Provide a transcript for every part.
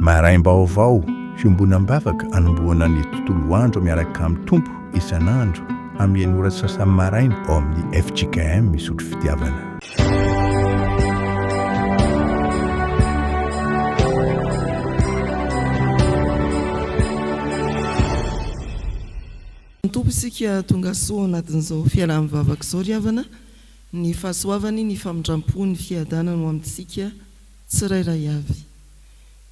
maraim-baovao fiombonam-bavaka anomboana ny tontolo andro miaraka amin'ny tompo isan'andro amin'ny ora sasany maraina ao amin'ny FJKM misotro fitiavana. Tompo isika tonga soa anatin'izao fiaraha-mivavaka izao ry havana, ny fahasoavany ny famindrampony fiadanany ho amintsika tsirairay avy.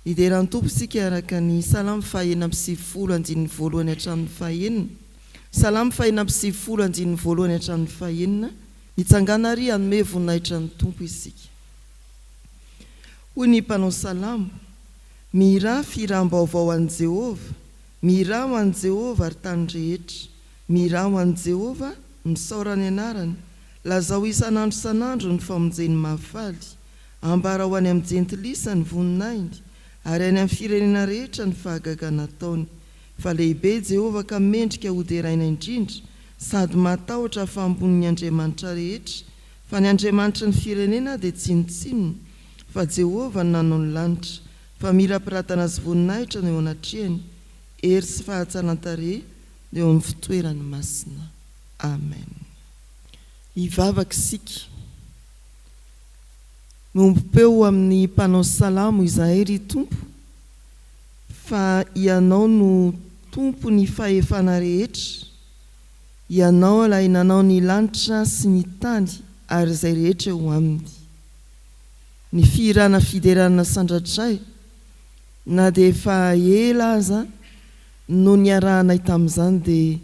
Hideran'ny tompo isika araka ny salamy fahaenina amby sivifolo andininy voalohany hatramin'ny fahaenina. Salamy fahaenina amby sivifolo andininy voalohany hatramin'ny fahaenina, hitsangana ary hanome voninahitra ny tompo isika. Hoy ny mpanao salamo: mihira firam-baovao an'i Jehova, mihira ho an'i Jehova ary tany rehetra, mihira ho an'i Jehova misaora ny anarany, lazao isan'andro isan'andro ny famonjeny mahafaly, ambara ho any amin'ny jentilisa ny voninahiny, ary any amin'ny firenena rehetra ny fahagaga nataony. Fa lehibe Jehova ka mendrika hoderaina indrindra, sady matahotra fa ambony Andriamanitra rehetra. Fa ny Andriamanitra ny firenena dia tsinotsinona, fa Jehova ny nanao ny lanitra. Fa mirapiratana azy voninahitra no eo anatrehany, hery sy fahatsaran-tarehy dia eo amin'ny fitoerany masina. Amen. Hivavaka isika miombom-peo amin'ny mpanao salamo izahay ry tompo, fa ianao no tompo ny fahefana rehetra, ianao ilay nanao ny lanitra sy ny tany ary izay rehetra eo aminy. Ny fihirana fiderana sandratray na dia efa ela aza no niarahanay tamin'izany dia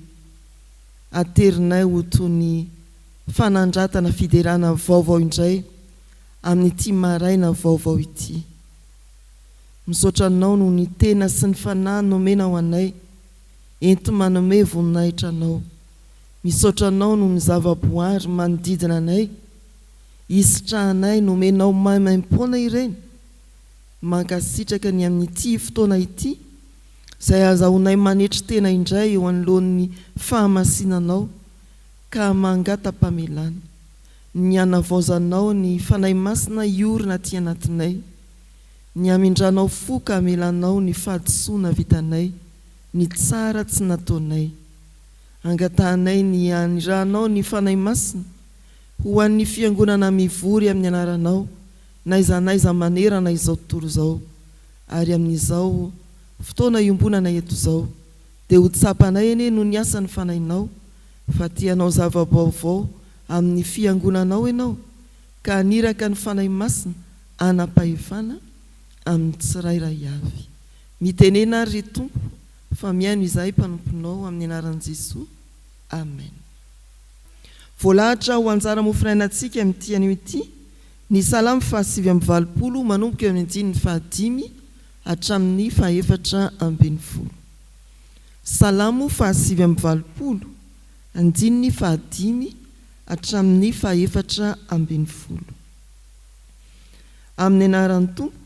aterinay ho toy ny fanandratana fiderana vaovao indray amin'ity maraina vaovao ity. Misaotra anao no ny tena sy ny fanahy nomena ho anay, enti manome voninahitra anao. Misaotra anao no ny zava-boary manodidina anay, isitrahanay nomenao maimaim-poana ireny, mankasitraka ny amin'ity fotoana ity, izay azahoanay manetry tena indray eo anoloan'ny fahamasinanao, ka mangata-pamelana. Ny anavaozanao ny fanahy masina iorina aty anatinay, ny amindranao foka amelanao ny fahadisoana vitanay, ny tsara tsy nataonay. Angatahanay ny aniranao ny fanahy masina ho an'ny fiangonana mivory amin'ny anaranao, naizanaiza manerana izao tontolo izao, ary amin'izao fotoana iombonana eto izao, dia ho tsapanay ene no ny asan'ny fanahinao, fa tianao zava-baovao amin'ny fiangonanao ianao, ka aniraka ny fanahy masina anam-pahefana amin'ny tsirairay avy. Mitenena ary tompo fa miaino izahay mpanomponao amin'ny anaran'i Jesosy. Amen. Voalahatra ho anjara mofinainantsika amin'ity anio ity ny salamo fahasivy amby valopolo manomboka eo amin'ny andininy fahadimy hatramin'ny fahaefatra ambin'ny folo. Salamo fahasivy amby valopolo andininy fahadimy hatramin'ny fahaefatra ambin'ny folo. Amin'ny anaran'ny tompo,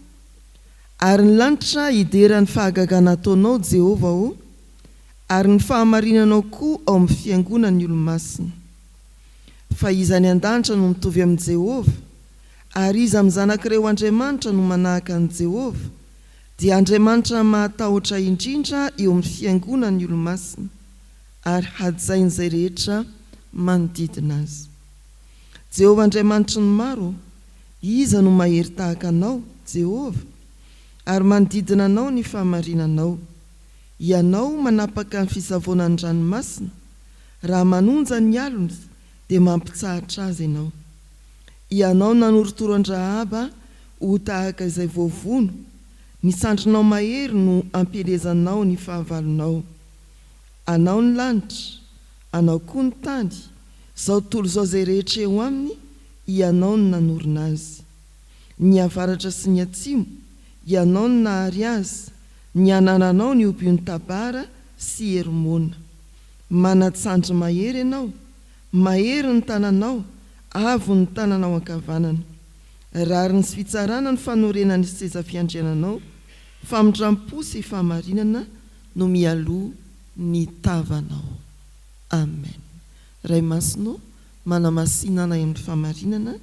ary ny lanitra hideran'ny fahagagana ataonao Jehova ho, ary ny fahamarinanao koa ao amin'ny fiangonan'ny olo-masina. Fa iza ny an-danitra no mitovy amin'i Jehova, ary iza amin'ny zanak'ireo Andriamanitra no manahaka an'i Jehova, dia Andriamanitra mahatahotra indrindra eo amin'ny fiangonan'ny olo-masina, ary hajain'izay rehetra manodidina azy. Jehova Andriamanitra ny maro, iza no mahery tahaka anao, Jehova, ary manodidina anao ny fahamarinanao. Ianao manapaka ny fisavonan'ny ranomasina, raha manonja ny alina dia mampitsahatra azy ianao. Ianao nanorotoro-Rahaba ho tahaka izay voavono, ny sandrinao mahery no ampielezanao ny fahavalonao. Anao ny lanitra, anao koa ny tany, izao tontolo izao izay rehetra eo aminy, ianao no nanorina azy. Ny avaratra sy ny atsimo, ianao no nahary azy, ny anananao ny obiony tabara sy Hermona. Manan-tsandry mahery ianao, mahery ny tananao, avo ny tananao ankavanana. Rariny sy fitsarana ny fanorenany seza fiandriananao, famindram-po sy fahamarinana no mialoha ny tavanao. Amen. Ray masinao, manamasinana amin'ny fahamarinana,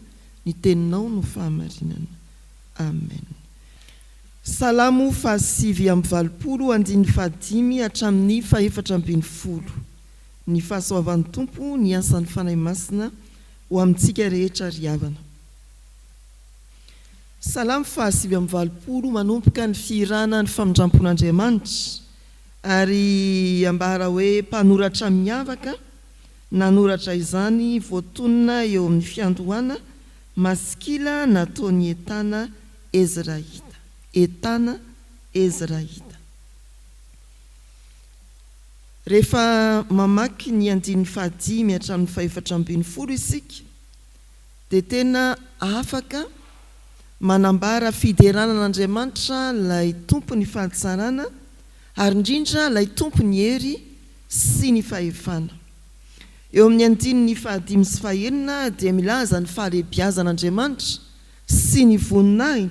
ny teninao no fahamarinana. Amen. Salamo fahasivy amby valopolo andiny fahadimy hatramin'ny faefatra ambin'ny folo. Ny fahasoavan'ny tompo ny asan'ny fanahy masina ho amintsika rehetra ry havana. Salamo fahasivy amby valopolo manomboka ny firana ny famindrampon'Andriamanitra ary ambara hoe mpanoratra miavaka nanoratra izany voatonona eo amin'ny fiandohana masikila nataony etana Ezraita. Etana Ezraita. Rehefa mamaky ny andiny fahadimy hatramin'ny faefatra ambin'ny folo isika dia tena afaka manambara fideranan'Andriamanitra lay tompony fahatsarana ary indrindra lay tompony hery sy ny fahefana. Eo amin'ny andiny fahadimy sy fahaenina dia milaza ny fahalebiazan'Andriamanitra sy ny voninahiny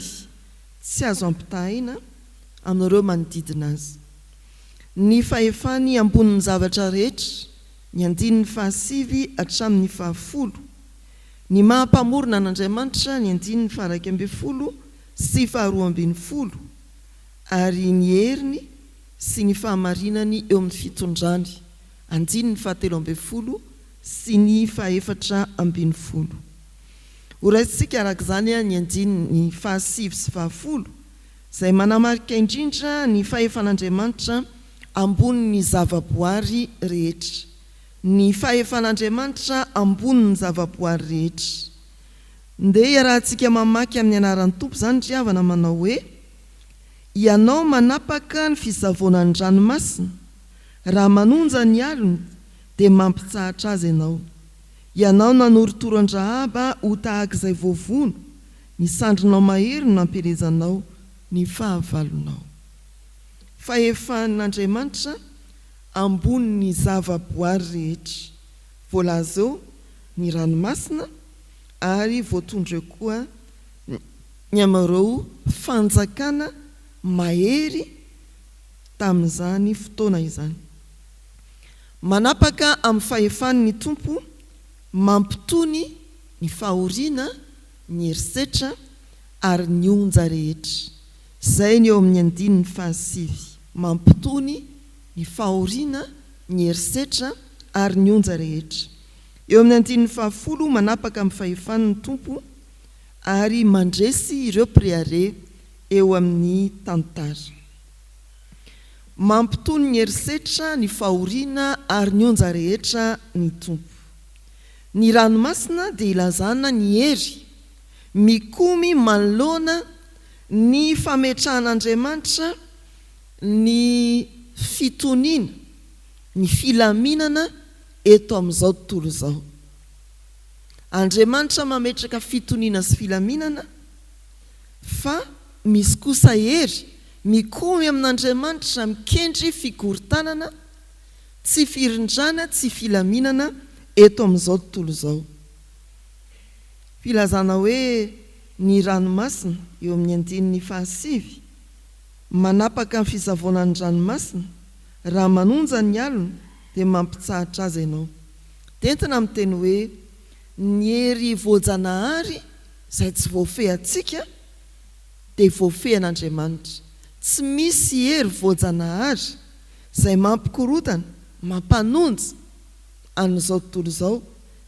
tsy azo ampitahina amin'ireo manodidina azy. Ny fahefany ambonin'ny zavatra rehetra, ny andininy fahasivy hatramin'ny fahafolo. Ny mahampamorona an'Andriamanitra ny andininy faha-raika ambin'ny folo sy faharoa ambin'ny folo, ary ny heriny sy ny fahamarinany eo amin'ny fitondrany, andininy fahatelo ambin'ny folo sy ny fahaefatra ambin'ny folo. Horaisitsika arak'izany ny andininy fahasivy sy fahafolo, izay manamarika indrindra ny fahefan'Andriamanitra ambonin'ny zavaboary rehetra. Ny fahefan'Andriamanitra ambonin'ny zavaboary rehetra. Ndeha iarahantsika mamaky amin'ny anaran'ny tompo izany ry havana manao hoe: ianao manapaka ny fisavonan'ny ranomasina, raha manonja ny aliny dia mampitsahatra azy ianao. Ianao nanorotoro an-Rahaba ho tahaka izay voavono, ny sandrinao mahery no nampelezanao, ny fahavalonao. Fahefan'Andriamanitra ambony zavaboary rehetra. Voalaza eo ny ranomasina ary voatondra eo koa ny amin'ireo fanjakana mahery tamin'izany fotoana izany. Manapaka amin'ny fahefan'ny tompo, mampitony ny fahoriana, ny herisetra ary ny onja rehetra. Izay ny eo amin'ny andininy fahasivy, mampitony ny fahoriana, ny herisetra ary ny onja rehetra. Eo amin'ny andininy fahafolo, manapaka amin'ny fahefan'ny tompo ary mandresy ireo mpireare eo amin'ny tantara. Mampitony ny herisetra, ny fahoriana ary ny onja rehetra ny tompo. Ny ranomasina dia ilazana ny hery, mikomy manoloana ny fametrahan'Andriamanitra, ny fitoniana, ny filaminana eto amin'izao tontolo izao. Andriamanitra mametraka fitoniana sy filaminana, fa misy kosa hery mikomy amin'Andriamanitra, mikendry fikorontanana, tsy firindrana, tsy filaminana eto amin'izao tontolo izao. Filazana hoe ny ranomasina eo amin'ny andininy fahasivy, manapaka amin'ny fisavonan'ny ranomasina, raha manonja ny alina dia mampitsahatra azy ianao. Tentina amin'ny teny hoe ny hery voajanahary izay tsy voafehantsika dia voafehan'Andriamanitra. Tsy misy hery voajanahary izay mampikorotana, mampanonja an'izao tontolo izao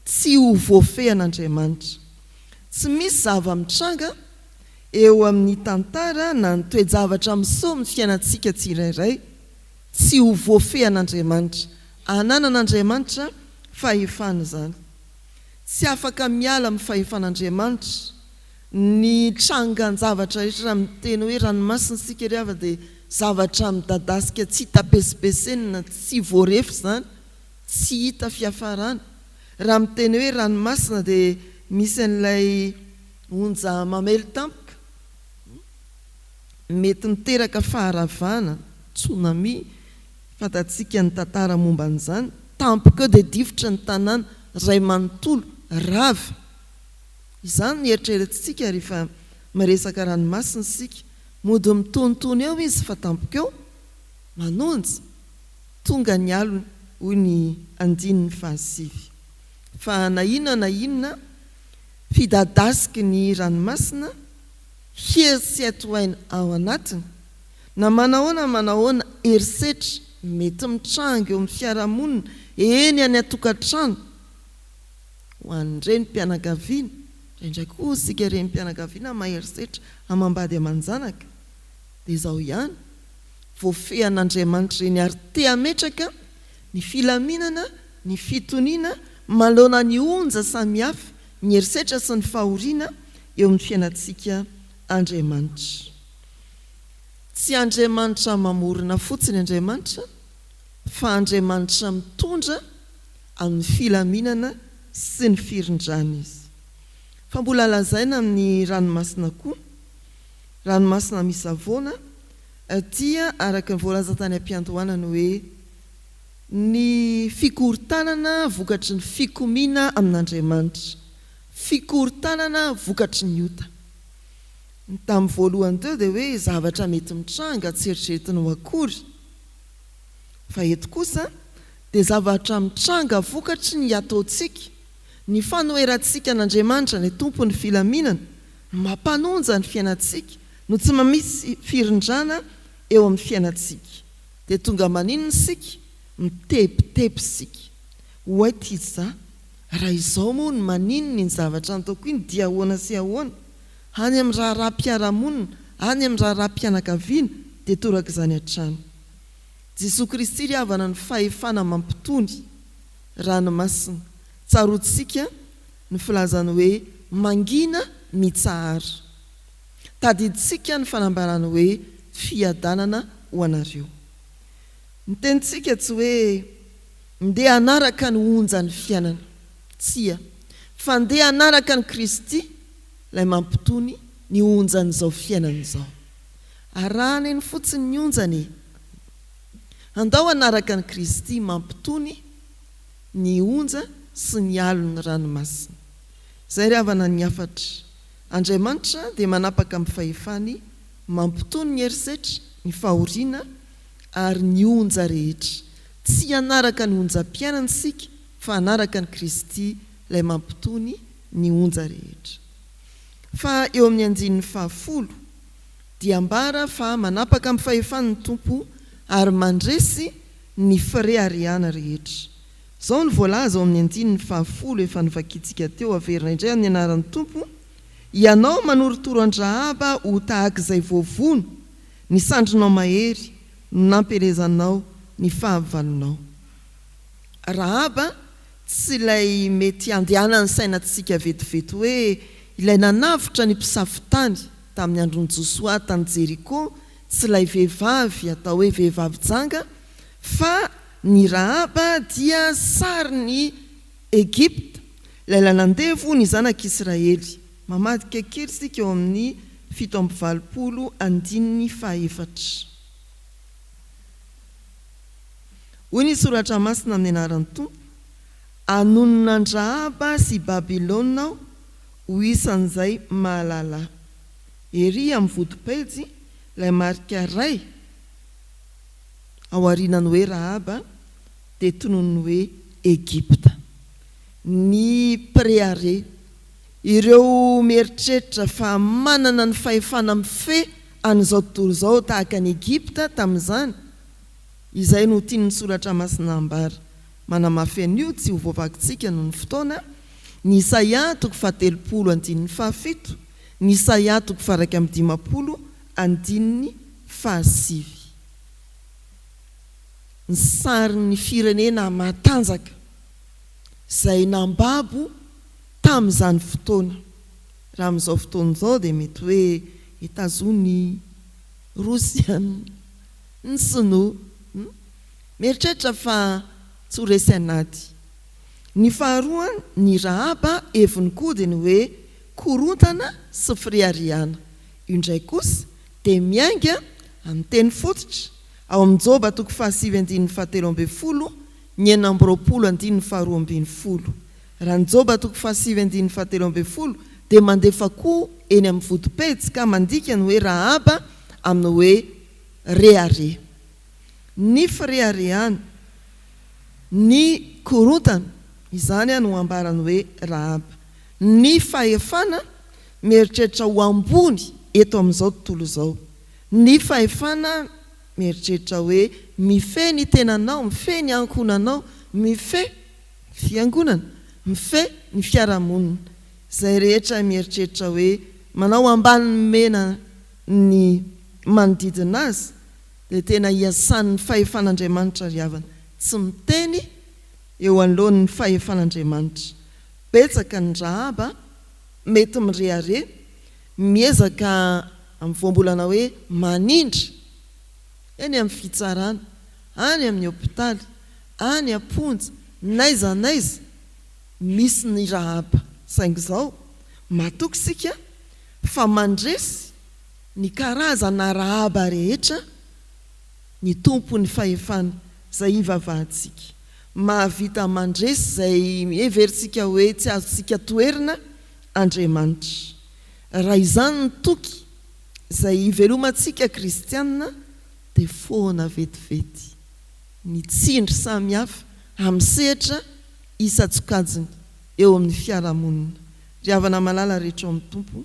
tsy ho voafehan'Andriamanitra. Tsy misy zava-mitranga eo amin'ny tantara na ny toe-javatra miseho amin'ny fiainantsika tsirairay tsy ho voafehan'Andriamanitra. Ananan'Andriamanitra fahefana izany. Tsy afaka miala amin'ny fahefan'Andriamanitra. Ny trangan-javatra rehetra amin'ny teny hoe ranomasina sika ry hava dia zavatra midadasika tsy hita pesipesena, tsy voarefy izany, tsy hita fiafarana. Raha amin'ny teny hoe ranomasina dia misy an'ilay onja mamely tampoka, mety niteraka faharavana, tsunami, fantatsika ny tantara momba an'izany. Tampoka eo dia difotra ny tanàna, ray manontolo, rava. Izany ny eritreretintsika rehefa miresaka ranomasina sika. Mody mitonitony eo izy fa tampoka eo manonja, tonga ny alina hoy ny andininy fahasivy. Fa na inona fidadasiky ny ranomasina hiesy atoaina ao anatiny na manahoana erisetra mety mitranga eo amin'ny fiarahamonina eny any atokantrano ho an'ireny mpianakaviana indraindray koa sika ireny mpianakaviana maherisetra amambady aman-janaka dia izao ihany voafehan'Andriamanitra eny ary te hametraka ny filaminana ny fitoniana malona ny onja samihafa ny herisetra sy ny fahoriana eo amin'ny fiainantsika Andriamanitra. Tsy Andriamanitra mamorona fotsiny Andriamanitra fa Andriamanitra mitondra amin'ny filaminana sy ny firindrana izy. Fa mbola lazaina amin'ny ranomasina koa, ranomasina misy havoana dia araka ny voalaza tany am-piandohanana hoe ny fikorontanana vokatry ny fikomiana amin'Andriamanitra, fikorontanana vokatry ny ota. Tamin'ny voalohany teo dia hoe zavatra mety mitranga tsy eritreretinao akory, fa eto kosa dia zavatra mitranga vokatry ny ataontsika, ny fanoherantsika an'Andriamanitra ny tompon'ny filaminana mampanonja ny fiainantsika no tsy mamisy firindrana eo amin'ny fiainantsika dia tonga maninona isika mitepitepy isika ohaity izy za raha izao moa ny maninona ny zavatra nataoko iny dia ahoana sy ahoana any amin'ny raharam-piarahamonina any amin'ny raharam-pianakaviana dia toraka izany hatrany. Jesosy Kristy ry havana ny fahefana mampitony ranomasina tsarotsika ny filazany hoe mangina mitsahara, tadiditsika ny fanambarany hoe fiadanana ho anareo. Ny tenitsika tsy hoe ndeha hanaraka ny onjany fiainana, tsia, fa ndeha hanaraka ny Kristy ilay mampitony ny onjan'izao fiainana izao. Arahana eny fotsiny ny onjany, andao hanaraka ny Kristy mampitony ny onja sy ny alony ranomasina. Izay ry havana ny afatra, Andriamanitra dia manapaka amin'ny fahefany mampitony ny herisetra, ny fahoriana ary ny onja rehetra. Tsy hanaraka ny onjam-piainana isika fa hanaraka ny Kristy ilay mampitony ny onja rehetra. Fa eo amin'ny andinin'ny 10 dia ambara fa manapaka amin'ny fahefany ny tompo ary mandresy ny firehariana rehetra. Izao ny voalaza ao amin'ny andinin'ny 10 efa nivakitsika teo averina indray amin'ny anaran'ny tompo. Ianao manoritoro an-Rahaba ho tahaka izay voavono, ny sandrinao mahery, no nampelezanao ny fahavalonao. Rahaba tsy ilay mety andehanany sainantsika vetivety hoe ilay nanavitra ny mpisafitany tamin'ny andron'ny Josoa tany Jeriko, tsy ilay vehivavy atao hoe vehivavy janga, fa ny Rahaba dia sary ny Egypta, ilay nandevo ny zanak'Israely. Mamadika kely sika eo amin'ny 7:4. Hoy ny soratra masina amin'ny anaran'ny tompo, anonona an-Rahaba sy Babilôna ho isan'izay mahalala. Ery amin'ny vodipejy ilay marika ray ao aorianany hoe Rahaba dia tonony hoe Egypta. Ny préare, ireo mieritreritra fa manana ny fahefana mife an'izao tontolo izao tahaka ny Egypta tamin'izany, izay no tian'ny soratra masina ambara. Manamafy an'io tsy ho voavakintsika noho ny fotoana. Ny Isaia 30:7, ny Isaia 1:7. Ny sarin'ny firenena matanjaka izay nambabo tamin'izany fotoana. Raha amin'izao fotoana izao dia mety hoe Etazonia, Rosia, ny Sinoa, mieritreritra fa tsy ho resy anaty. Ny faharoa, ny Rahaba heviny koa dia ny hoe korontana sy firehariana. Io indray kosa dia miainga amin'ny teny fototra ao amin'ny Joba 7:17, ny 2:12. Raha ny Joba 7:17 dia mandefa koa eny amin'ny vodipejy ka mandika ny hoe Rahaba amin'ny hoe rehare. Ny firehareana, ny korontana, izany no ambarany hoe Rahaba. Ny fahefana mieritreritra ho ambony eto amin'izao tontolo izao. Ny fahefana mieritreritra hoe mifehy ny tenanao, mifehy ny ankonanao, mifehy fiangonana, mifehy ny fiarahamonina. Izay rehetra mieritreritra hoe manao ambany mena ny manodidina azy dia tena hiasan'ny fahefan'Andriamanitra ry havana. Tsy miteny eo anoloan'ny fahefan'Andriamanitra. Betsaka ny Rahaba mety mirehare, miezaka amin'ny voambolana hoe manindry eny amin'ny fitsarana, any amin'ny hôpitaly, any am-ponja, n'aiza n'aiza misy ny Rahaba. Saingy izao matoky isika fa mandresy ny karazana Rahaba rehetra ny tompon'ny fahefana izay ivavahantsika. Mahavita mandresy izay everitsika hoe tsy azontsika toerina Andriamanitra. Raha izany ny toky izay ivelomantsika kristianina dia foana vetivety ny tsindry samihafa amin'ny sehatra isan-tsokajiny eo amin'ny fiarahamonina. Ry havana malala rehetra amin'ny tompo,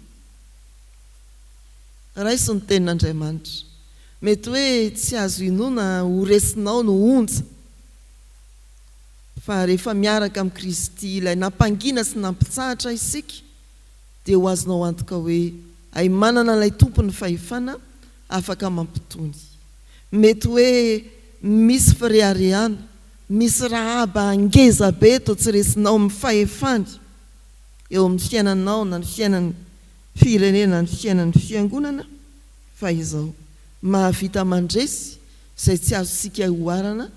raiso ny tenin'Andriamanitra. Mety hoe tsy azo inoana ho resinao no onja, fa rehefa miaraka amin'ny Kristy ilay nampangina sy nampitsahatra isika dia ho azonao antoka hoe ay manana ilay tompony fahefana afaka mampitony. Mety hoe misy fireharehana, misy Rahaba ngeza be eto tsy resinao amin'ny fahefany eo amin'ny fiainanao na ny fiainan'ny firenena, ny fiainan'ny fiangonana, fa izao mahavita mandresy izay tsy azontsika hoarana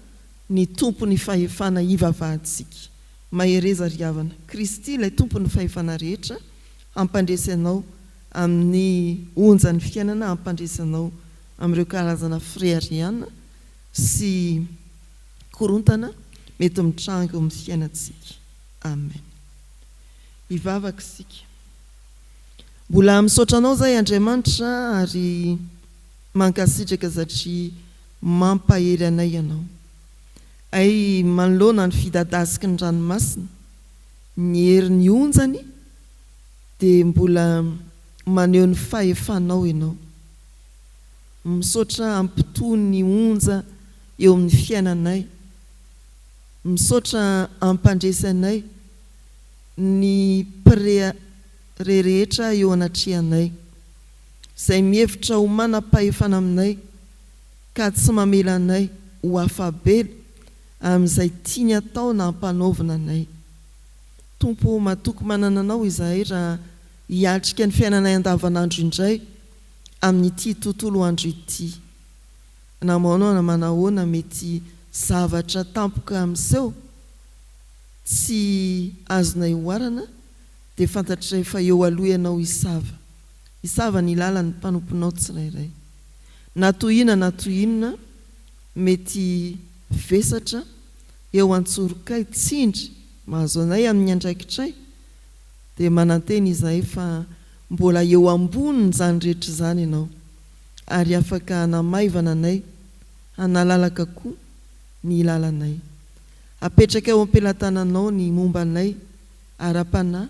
ny tompony fahefana ivavahantsika. Mahereza ry havana, Kristy ilay tompony fahefana rehetra ampandresy anao amin'ny onjan'ny fiainana, ampandresy anao amin'ireo karazana fireharehana sy korontana mety mitranga eo amin'ny fiainantsika. Amen. Ivavaka isika. Mbola misaotra anao zay Andriamanitra ary mankasitraka satria mampahery anay ianao. Ay manoloana ny fidadasiky ny ranomasina, ny herin'ny onjany dia mbola maneho ny fahefanao ianao. Misaotra ampitony ny onja eo amin'ny fiainanay, misaotra ampandresy anay ny rehetra eo anatrehanay, izay mihevitra ho manam-pahefana aminay ka tsy mamela anay ho afabela amin'izay tiany atao na hampanaovina anay. Tompo, matoky manana anao izahay raha hiatrika ny fiainanay andavanandro indray amin'ity tontolo andro ity. Namaonao na manahoana mety zavatra tampoka amin'izao tsy azonay hoarana dia fantatray fa eo aloha ianao isava ny lalan'ny mpanomponao tsirairay. Na tohinona mety vesatra eo antsorokay tsindry mahazo anay amin'ny andraikitray dia mananteny izahay fa mbola eo amboniny izany rehetra izany ianao ary afaka namaivana anay, analalaka koa ny lalanay. Apetraka eo am-pelatananao ny momba anay ara-panahy,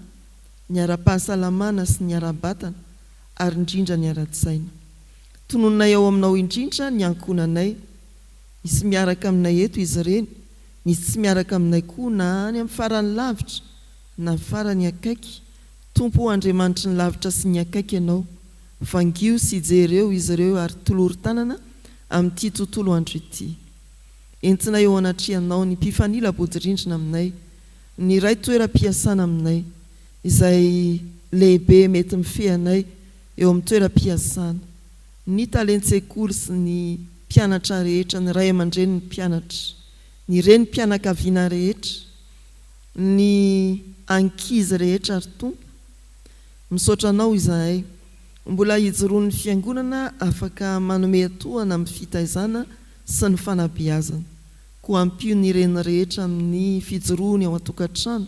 ny ara-pahasalamana sy ny ara-batana ary indrindra ny ara-tsaina. Tonononay ao aminao indrindra ny ankonanay, misy miaraka aminay eto izy ireny, misy tsy miaraka aminay koa na any amin'ny farany lavitra na farany akaiky. Tompo Andriamanitra ny lavitra sy ny akaiky ianao, vangio sy jereo izy ireo ary tolory tanana amin'ity tontolo andro ity. Entinay eo anatrehanao ny mpifanila bodirindrina aminay, ny ray toeram-piasana aminay izay lehibe mety mifehanay eo amin'ny toeram-piasana, ny talentsekoly sy ny mpianatra rehetra, ny ray aman-dreny ny mpianatra, ny reny mpianakaviana rehetra, ny ankizy rehetra ary tompo. Misaotra anao izahay mbola hijoroan'ny fiangonana afaka manome atohana amin'ny fitaizana sy ny fanabeazana, koa ampio ny reny rehetra amin'ny fijoroany ao an-tokantrano.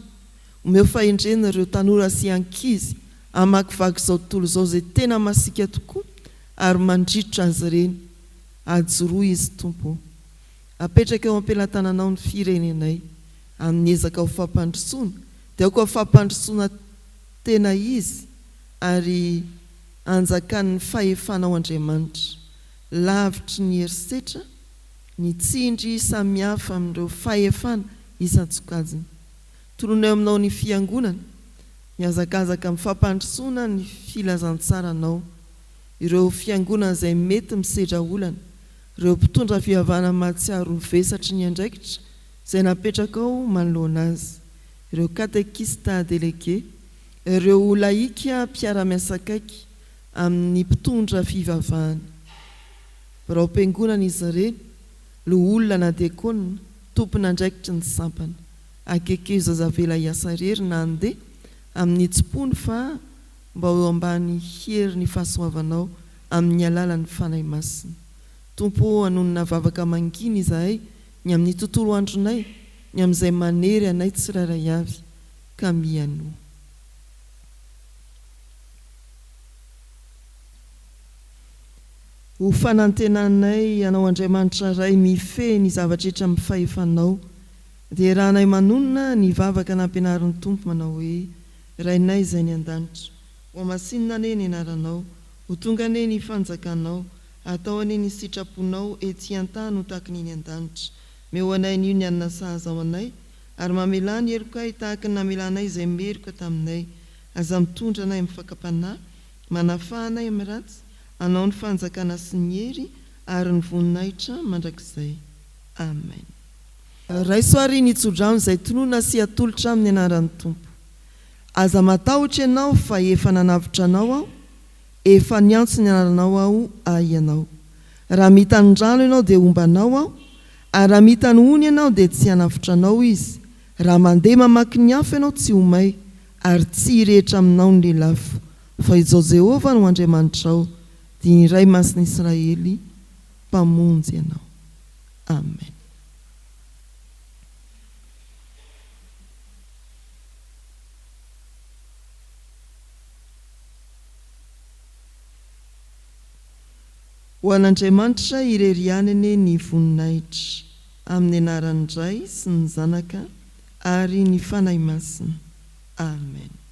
Omeo fahendrena ireo tanora sy ankizy amakivaky izao tontolo izao izay tena masika tokoa ary mandritra azy ireny ajoroa izy tompo. Apetraka eo am-pelatananao ny firenenay amin'ny ezaka ho fampandrosoana dia ao koa fampandrosoana tena izy ary anjakan'ny fahefanao Andriamanitra, lavitry ny herisetra, ny tsindry samihafa amin'ireo fahefana isan-tsokajiny. Toroana eo aminao ny fiangonana, miazakazaka amin'ny fampandrosoana ny filazantsaranao, ireo fiangonana izay mety misedra olana, ireo mpitondra fivavahana mahatsiaro vesatry ny andraikitra izay napetraka ao manoloana azy, ireo katekista délégué, ireo laika mpiara-miasakaiky amin'ny mpitondra fivavahana, birao am-piangonana izy ireny, lo olona na diakonina, tompona andraikitry ny sampana, akeke zazavela hiasa rery na andeha amin'ny tsipony fa mba ho ambany hery ny fahasoavanao amin'ny alalan'ny fanahy masina. Tompo anonona vavaka mangina izahay ny amin'ny tontolo andronay, ny amin'izay manery anay tsirairay avy ka miano. Ho fanantenanay anao Andriamanitra ray mifehy ny zavatra rehetra amin'ny fahefanao, dia rahanay manonona ny vavaka nampianarin'ny Tompo manao hoe: Rainay izay ny an-danitra, ho masinina ane ny anaranao, ho tonga ane ny fanjakanao, atao ane ny sitraponao ety an-tany ho tahaka ny an-danitra. Meo anay ny ny anina sahaza ao anay, ary mamela ny herokay tahaka ny namelanay izay meroka taminay. Aza mitondra anay amin'ny fakapanahy, manafahanay amin'ny ratsy, anao ny fanjakana sy ny hery ary ny voninahitra mandrakizay. Amen. Raisoary ny tsodrano izay tonoana sy atolotra amin'ny anaran'ny Tompo. Aza matahotra ianao fa efa nanavitra anao aho, efa niantso ny anaranao aho ianao. Raha mitan-drano ianao dia ombanao aho, ary raha mitany ony ianao dia tsy hanavitra anao izy. Raha mandeha mamaky ny afo ianao tsy homay, ary tsy hirehetra aminao ny lelafo. Fa izao Jehovah no Andriamanitrao, dia ny Ray Masina Israely mpamonjy ianao. Amen. Ho an'Andriamanitra irerianany ny voninahitra, amin'ny anaran'ny Ray sy ny Zanaka ary ny fanahy masina. Amen.